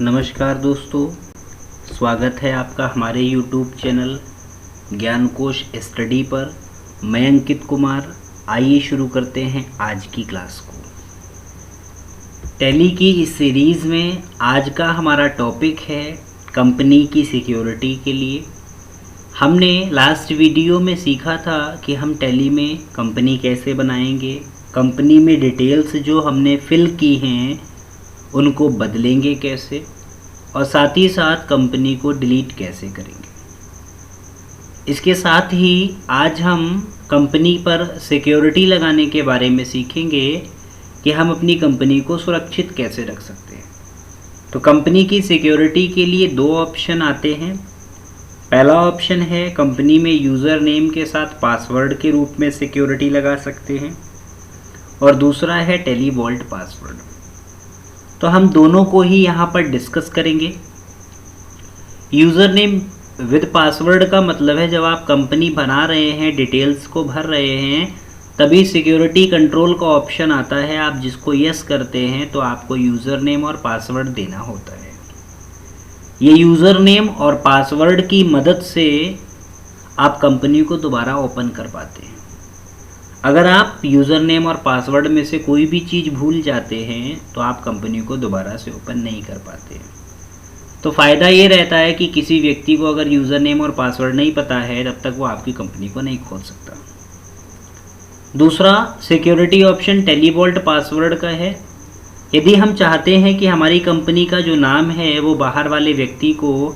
नमस्कार दोस्तों, स्वागत है आपका हमारे YouTube चैनल ज्ञानकोश स्टडी पर। मैं अंकित कुमार। आइए शुरू करते हैं आज की क्लास को। टैली की इस सीरीज़ में आज का हमारा टॉपिक है कंपनी की सिक्योरिटी के लिए। हमने लास्ट वीडियो में सीखा था कि हम टैली में कंपनी कैसे बनाएंगे, कंपनी में डिटेल्स जो हमने फिल की हैं उनको बदलेंगे कैसे, और साथ ही साथ कंपनी को डिलीट कैसे करेंगे। इसके साथ ही आज हम कंपनी पर सिक्योरिटी लगाने के बारे में सीखेंगे कि हम अपनी कंपनी को सुरक्षित कैसे रख सकते हैं। तो कंपनी की सिक्योरिटी के लिए दो ऑप्शन आते हैं। पहला ऑप्शन है कंपनी में यूज़र नेम के साथ पासवर्ड के रूप में सिक्योरिटी लगा सकते हैं, और दूसरा है टेली वॉल्ट पासवर्ड। तो हम दोनों को ही यहाँ पर डिस्कस करेंगे। यूज़र नेम विद पासवर्ड का मतलब है जब आप कंपनी बना रहे हैं, डिटेल्स को भर रहे हैं, तभी सिक्योरिटी कंट्रोल का ऑप्शन आता है। आप जिसको यस करते हैं तो आपको यूज़र नेम और पासवर्ड देना होता है। ये यूज़र नेम और पासवर्ड की मदद से आप कंपनी को दोबारा ओपन कर पाते हैं। अगर आप यूज़र नेम और पासवर्ड में से कोई भी चीज़ भूल जाते हैं तो आप कंपनी को दोबारा से ओपन नहीं कर पाते। तो फ़ायदा ये रहता है कि किसी व्यक्ति को अगर यूज़र नेम और पासवर्ड नहीं पता है तब तक वो आपकी कंपनी को नहीं खोल सकता। दूसरा security option Tally Vault password का है। यदि हम चाहते हैं कि हमारी कंपनी का जो नाम है वो बाहर वाले व्यक्ति को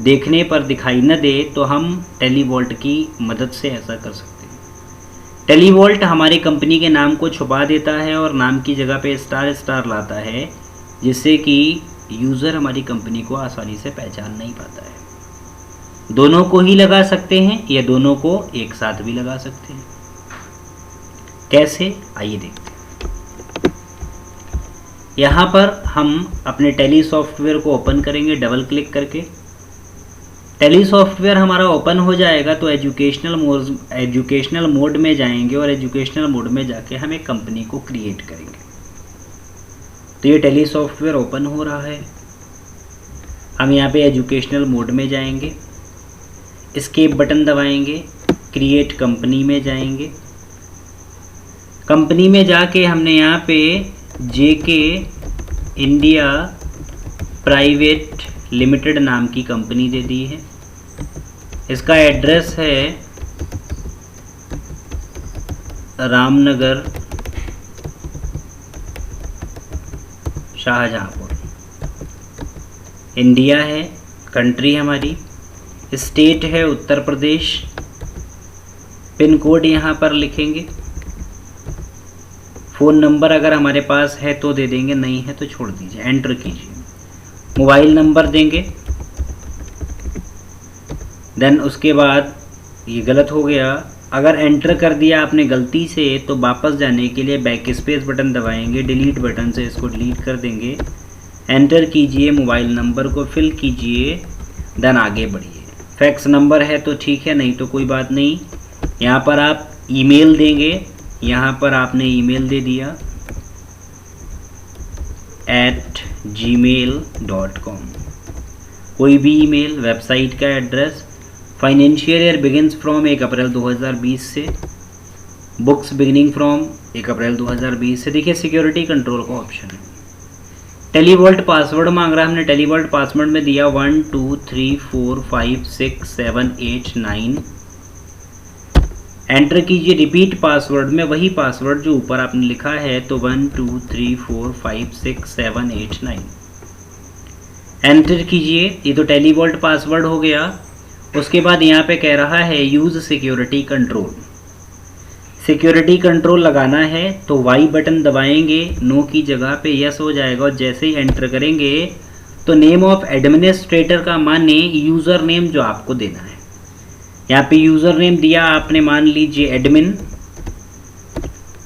देखने पर दिखाई न दे, तो हम टेली वॉल्ट की मदद से ऐसा कर सकते हैं। टेली वॉल्ट हमारी कंपनी के नाम को छुपा देता है और नाम की जगह पे स्टार स्टार लाता है, जिससे कि यूज़र हमारी कंपनी को आसानी से पहचान नहीं पाता है। दोनों को ही लगा सकते हैं या दोनों को एक साथ भी लगा सकते हैं। कैसे, आइए देखते हैं। यहाँ पर हम अपने टैली सॉफ्टवेयर को ओपन करेंगे डबल क्लिक करके। टैली सॉफ्टवेयर हमारा ओपन हो जाएगा तो एजुकेशनल मोड में जाएंगे, और एजुकेशनल मोड में जाके हम एक कंपनी को क्रिएट करेंगे। तो ये टैली सॉफ्टवेयर ओपन हो रहा है। हम यहाँ पे एजुकेशनल मोड में जाएंगे, एस्केप बटन दबाएंगे, क्रिएट कंपनी में जाएंगे। कंपनी में जाके हमने यहाँ पे जेके इंडिया प्राइवेट लिमिटेड नाम की कंपनी दे दी है। इसका एड्रेस है रामनगर, शाहजहाँपुर, इंडिया है, कंट्री हमारी, स्टेट है उत्तर प्रदेश, पिन कोड यहाँ पर लिखेंगे। फ़ोन नंबर अगर हमारे पास है तो दे देंगे, नहीं है तो छोड़ दीजिए, एंटर कीजिए। मोबाइल नंबर देंगे। देन उसके बाद ये गलत हो गया, अगर एंटर कर दिया आपने गलती से तो वापस जाने के लिए बैक स्पेस बटन दबाएंगे, डिलीट बटन से इसको डिलीट कर देंगे। एंटर कीजिए, मोबाइल नंबर को फिल कीजिए, देन आगे बढ़िए। फैक्स नंबर है तो ठीक है, नहीं तो कोई बात नहीं। यहाँ पर आप ईमेल देंगे, यहाँ पर आपने ईमेल दे दिया @gmail.com, कोई भी ईमेल, वेबसाइट का address. Financial year begins from 1 अप्रैल 2020 से, बुक्स बिगिनिंग फ्रॉम 1 अप्रैल 2020 से। देखिए सिक्योरिटी कंट्रोल का ऑप्शन है। टेली वॉल्ट पासवर्ड मांग रहा है, हमने टेली वॉल्ट पासवर्ड में दिया 1 2 3 4 5 6 7 8 9। एंटर कीजिए रिपीट पासवर्ड में वही पासवर्ड जो ऊपर आपने लिखा है, तो 1 2 3 4 5 6 7 8 9। एंटर कीजिए, ये तो टेली वॉल्ट पासवर्ड हो गया। उसके बाद यहाँ पे कह रहा है use security control. Security control लगाना है तो वाई बटन दबाएंगे, नो की जगह पे यस हो जाएगा, और जैसे ही एंटर करेंगे तो नेम ऑफ एडमिनिस्ट्रेटर का माने यूज़र नेम जो आपको देना है। यहाँ पे यूज़र नेम दिया आपने, मान लीजिए एडमिन।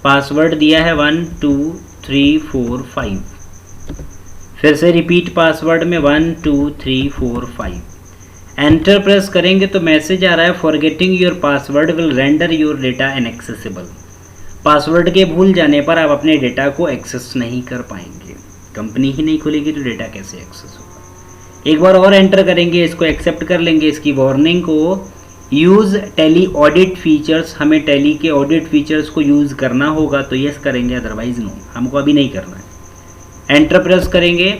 पासवर्ड दिया है 1 2 3 4 5। फिर से रिपीट पासवर्ड में 1 2 3 4 5। एंटर प्रेस करेंगे तो मैसेज आ रहा है forgetting your password will render your data inaccessible. Password के भूल जाने पर आप अपने डेटा को एक्सेस नहीं कर पाएंगे। कंपनी ही नहीं खुलेगी तो डेटा कैसे एक्सेस होगा। एक बार और एंटर करेंगे, इसको एक्सेप्ट कर लेंगे, इसकी वार्निंग को। यूज़ टैली ऑडिट फीचर्स, हमें टैली के ऑडिट फीचर्स को यूज़ करना होगा तो यस करेंगे, अदरवाइज़ नो, हमको अभी नहीं करना है। एंटर प्रेस करेंगे,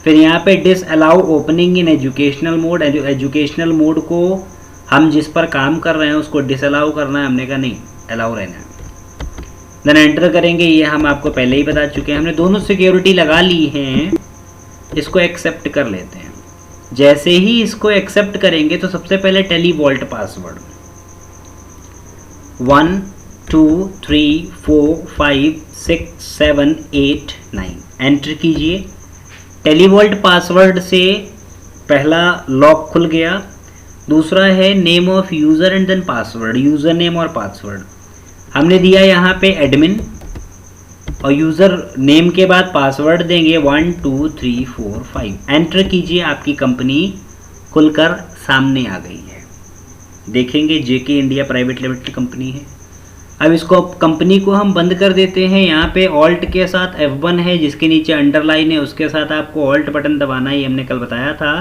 फिर यहाँ पे disallow opening in educational mode. Educational mode को हम जिस पर काम कर रहे हैं उसको डिस अलाउ करना है, हमने कहा नहीं, अलाउ रहना है। देन एंटर करेंगे, ये हम आपको पहले ही बता चुके हैं, हमने दोनों सिक्योरिटी लगा ली हैं, इसको एक्सेप्ट कर लेते हैं। जैसे ही इसको एक्सेप्ट करेंगे तो सबसे पहले टेली वॉल्ट पासवर्ड 1 2 3 4 5 6 7 8 9 एंटर कीजिए। टेली वॉल्ट पासवर्ड से पहला लॉक खुल गया। दूसरा है name of user and then password, user name और पासवर्ड हमने दिया यहाँ पे एडमिन, और यूज़र नेम के बाद पासवर्ड देंगे 1 2 3 4 5। एंटर कीजिए, आपकी कंपनी खुलकर सामने आ गई है। देखेंगे जेके इंडिया प्राइवेट लिमिटेड कंपनी है। अब इसको कंपनी को हम बंद कर देते हैं। यहाँ पे ऑल्ट के साथ F1 है, जिसके नीचे अंडरलाइन है, उसके साथ आपको ऑल्ट बटन दबाना है, ये हमने कल बताया था।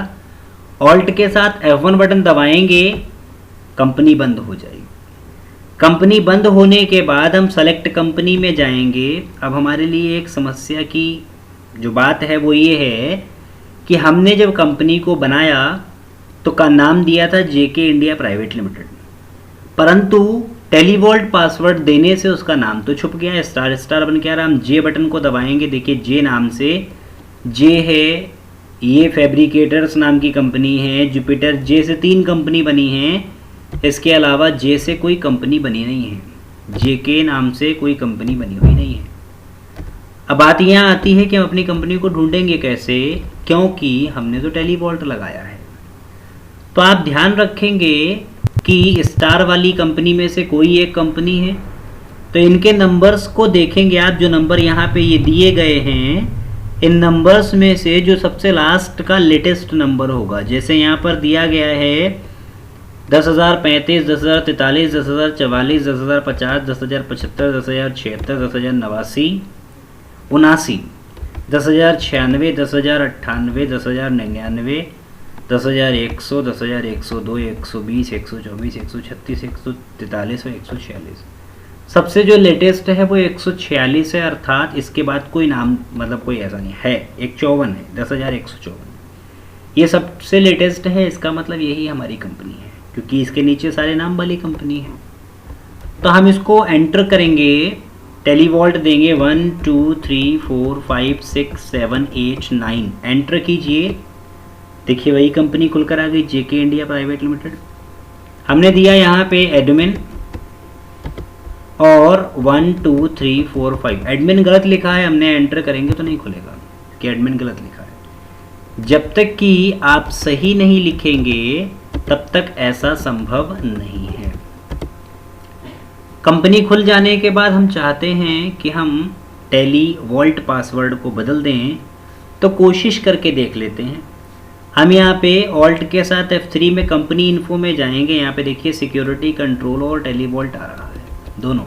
ऑल्ट के साथ F1 बटन दबाएंगे, कंपनी बंद हो जाएगी। कंपनी बंद होने के बाद हम सेलेक्ट कंपनी में जाएंगे। अब हमारे लिए एक समस्या की जो बात है वो ये है कि हमने जब कंपनी को बनाया तो का नाम दिया था जेके इंडिया प्राइवेट लिमिटेड, परंतु टेलीवॉल्ट पासवर्ड देने से उसका नाम तो छुप गया, स्टार स्टार बन के आ रहा। हम जे बटन को दबाएंगे, देखिए जे नाम से, जे है ये फैब्रिकेटर्स नाम की कंपनी है, जुपिटर जे से 3 कंपनी बनी हैं, इसके अलावा जे से कोई कंपनी बनी नहीं है, जे के नाम से कोई कंपनी बनी हुई नहीं है। अब बात यहाँ आती है कि हम अपनी कंपनी को ढूंढेंगे कैसे, क्योंकि हमने तो टेलीवॉल्ट लगाया है। तो आप ध्यान रखेंगे कि स्टार वाली कंपनी में से कोई एक कंपनी है, तो इनके नंबर्स को देखेंगे आप, जो नंबर यहाँ पे ये दिए गए हैं, इन नंबर्स में से जो सबसे लास्ट का लेटेस्ट नंबर होगा, जैसे यहाँ पर दिया गया है 10,035, 10,043, 10,044, 10,050, 10,075, 10,076, 10,089, 79, 10,096, 10,098, 10,099, 10,100, 10,102, 120, 124, 136, 143 और 146। सबसे जो लेटेस्ट है वो 146 है, अर्थात इसके बाद कोई नाम मतलब कोई ऐसा नहीं है। 154 है, 10,154, ये सबसे लेटेस्ट है। इसका मतलब यही हमारी कंपनी है, क्योंकि इसके नीचे सारे नाम वाली कंपनी है। तो हम इसको एंटर करेंगे, टेलीवॉल्ट देंगे 1 2 3 4 5 6 7 8 9 एंटर कीजिए। देखिए वही कंपनी खुलकर आ गई, जेके इंडिया प्राइवेट लिमिटेड। हमने दिया यहाँ पे एडमिन और 1 2 3 4 5। एडमिन गलत लिखा है, हमने एंटर करेंगे तो नहीं खुलेगा कि एडमिन गलत लिखा है। जब तक कि आप सही नहीं लिखेंगे तब तक ऐसा संभव नहीं है। कंपनी खुल जाने के बाद हम चाहते हैं कि हम टेलीवॉल्ट पासवर्ड को बदल दें, तो कोशिश करके देख लेते हैं। हम यहाँ पे ऑल्ट के साथ F3 में कंपनी इन्फो में जाएंगे। यहाँ पे देखिए सिक्योरिटी कंट्रोल और टेलीवॉल्ट आ रहा है, दोनों।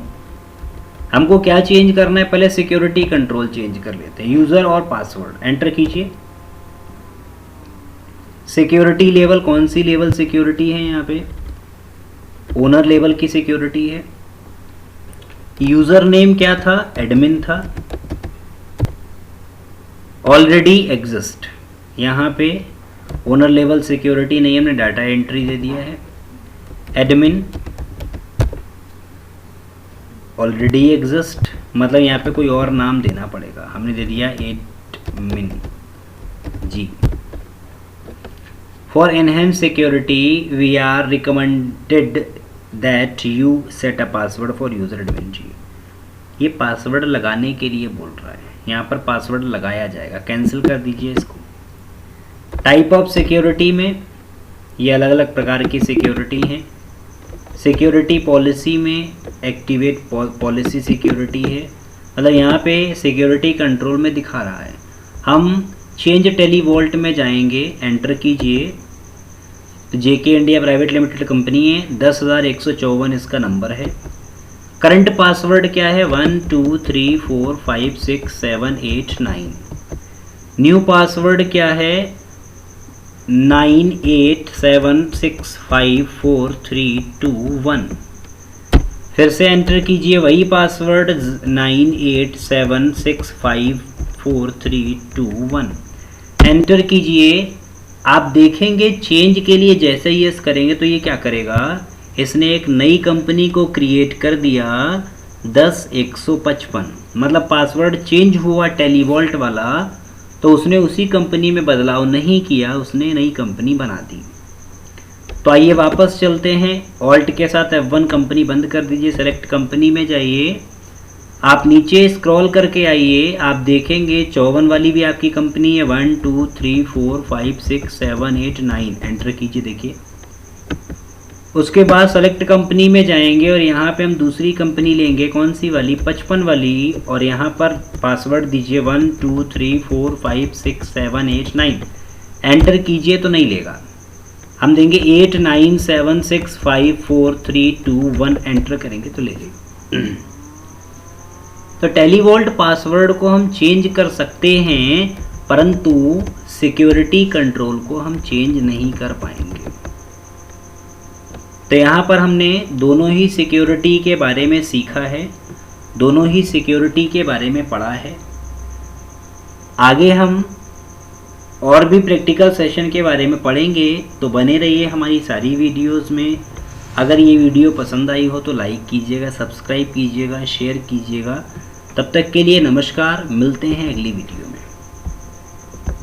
हमको क्या चेंज करना है, पहले सिक्योरिटी कंट्रोल चेंज कर लेते हैं, यूज़र और पासवर्ड। एंटर कीजिए। सिक्योरिटी लेवल, कौन सी लेवल सिक्योरिटी है, यहाँ पे ओनर लेवल की सिक्योरिटी है। यूज़र नेम क्या था, एडमिन था। ऑलरेडी एग्जिस्ट, यहाँ पे ओनर लेवल सिक्योरिटी नहीं, हमने डाटा एंट्री दे दिया है। एडमिन ऑलरेडी एग्जिस्ट, मतलब यहाँ पे कोई और नाम देना पड़ेगा, हमने दे दिया admin ji. For enhance security we are recommended that you set a password for user admin ji. ये पासवर्ड लगाने के लिए बोल रहा है, यहाँ पर पासवर्ड लगाया जाएगा, कैंसिल कर दीजिए इसको। टाइप ऑफ सिक्योरिटी में ये अलग अलग प्रकार की सिक्योरिटी हैं। सिक्योरिटी पॉलिसी में एक्टिवेट पॉलिसी सिक्योरिटी है, मतलब यहाँ पे सिक्योरिटी कंट्रोल में दिखा रहा है। हम चेंज टेलीवॉल्ट में जाएंगे, एंटर कीजिए। तो जेके इंडिया प्राइवेट लिमिटेड कंपनी है, 10,154 इसका नंबर है। करंट पासवर्ड क्या है, 1 2 3 4 5 6 7 8 9। न्यू पासवर्ड क्या है 98765432 फिर से एंटर कीजिए वही पासवर्ड 98765432 एंटर कीजिए। आप देखेंगे चेंज के लिए जैसे ही यस करेंगे तो ये क्या करेगा, इसने एक नई कंपनी को क्रिएट कर दिया 10155, मतलब पासवर्ड चेंज हुआ टेलीवॉल्ट वाला तो उसने उसी कंपनी में बदलाव नहीं किया, उसने नई कंपनी बना दी। तो आइए वापस चलते हैं, ऑल्ट के साथ F1 कंपनी बंद कर दीजिए, सेलेक्ट कंपनी में जाइए, आप नीचे स्क्रॉल करके आइए, आप देखेंगे 54 वाली भी आपकी कंपनी है 1 2 3 4 5 6 7 8 9 एंटर कीजिए। देखिए उसके बाद सेलेक्ट कंपनी में जाएंगे और यहाँ पे हम दूसरी कंपनी लेंगे, कौन सी वाली 55 वाली, और यहाँ पर पासवर्ड दीजिए 1 2 3 4 5 6 7 8 9 एंटर कीजिए तो नहीं लेगा, हम देंगे 89765432 एंटर करेंगे तो ले लेगा। तो टेलीवॉल्ट पासवर्ड को हम चेंज कर सकते हैं परंतु सिक्योरिटी कंट्रोल को हम चेंज नहीं कर पाएंगे। तो यहाँ पर हमने दोनों ही सिक्योरिटी के बारे में सीखा है, दोनों ही सिक्योरिटी के बारे में पढ़ा है। आगे हम और भी प्रैक्टिकल सेशन के बारे में पढ़ेंगे, तो बने रहिए हमारी सारी वीडियोस में। अगर ये वीडियो पसंद आई हो तो लाइक कीजिएगा, सब्सक्राइब कीजिएगा, शेयर कीजिएगा। तब तक के लिए नमस्कार, मिलते हैं अगली वीडियो में।